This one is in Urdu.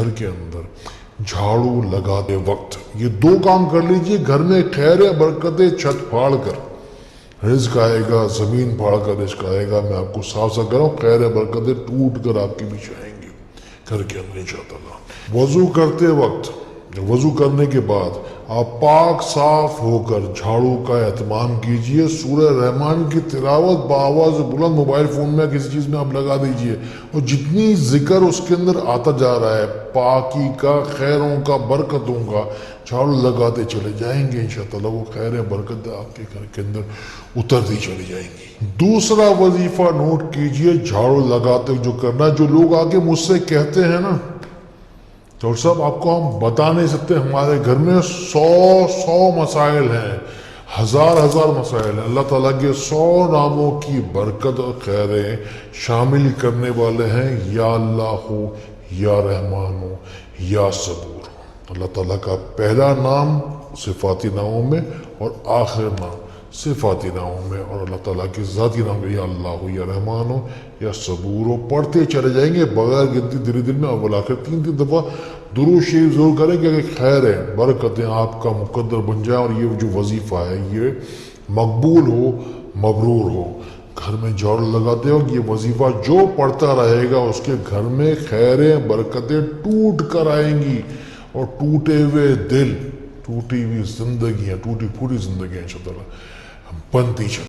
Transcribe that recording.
گھر کے اندر جھاڑو لگاتے وقت یہ دو کام کر لیجئے، گھر میں خیر برکتیں چھت پھاڑ کر رزق آئے گا، زمین پھاڑ کر رزق آئے گا. میں آپ کو صاف صاف کر رہا ہوں، خیر برکتیں ٹوٹ کر آپ کے پیچھے آئیں گی گھر کے اندر انشاءاللہ. وضو کرتے وقت، وضو کرنے کے بعد آپ پاک صاف ہو کر جھاڑو کا اہتمام کیجئے. سورہ رحمان کی تلاوت بآواز بلند موبائل فون میں کسی چیز میں آپ لگا دیجئے، اور جتنی ذکر اس کے اندر آتا جا رہا ہے پاکی کا، خیروں کا، برکتوں کا، جھاڑو لگاتے چلے جائیں گے انشاءاللہ وہ خیر برکت آپ کے گھر کے اندر اترتی چلی جائیں گی. دوسرا وظیفہ نوٹ کیجئے جھاڑو لگاتے جو کرنا، جو لوگ آگے مجھ سے کہتے ہیں نا تو صاحب آپ کو ہم بتا نہیں سکتے، ہمارے گھر میں 100 مسائل ہیں، ہزار مسائل ہیں. اللہ تعالیٰ کے 100 ناموں کی برکت اور خیریں شامل کرنے والے ہیں یا اللہ ہو، یا رحمان ہو، یا صبور. اللہ تعالیٰ کا پہلا نام صفاتی ناموں میں اور آخر نام صفاتی ناموں میں، اور اللہ تعالیٰ کی ذاتی نام میں یا اللہ ہو، یا رحمان ہو، یا صبور ہو. پڑھتے چلے جائیں گے بغیر گنتی دھیرے دھیرے میں. اول آخر 3 دفعہ درود شریف ضرور کریں کہ خیر ہے برکتیں آپ کا مقدر بن جائیں اور یہ جو وظیفہ ہے یہ مقبول ہو، مبرور ہو. گھر میں جھاڑو لگاتے ہو یہ وظیفہ جو پڑھتا رہے گا اس کے گھر میں خیریں برکتیں ٹوٹ کر آئیں گی، اور ٹوٹے ہوئے دل، ٹوٹی ہوئی زندگیاں، ٹوٹی پھوٹی زندگیاں انشاءاللہ بنتی چلیں.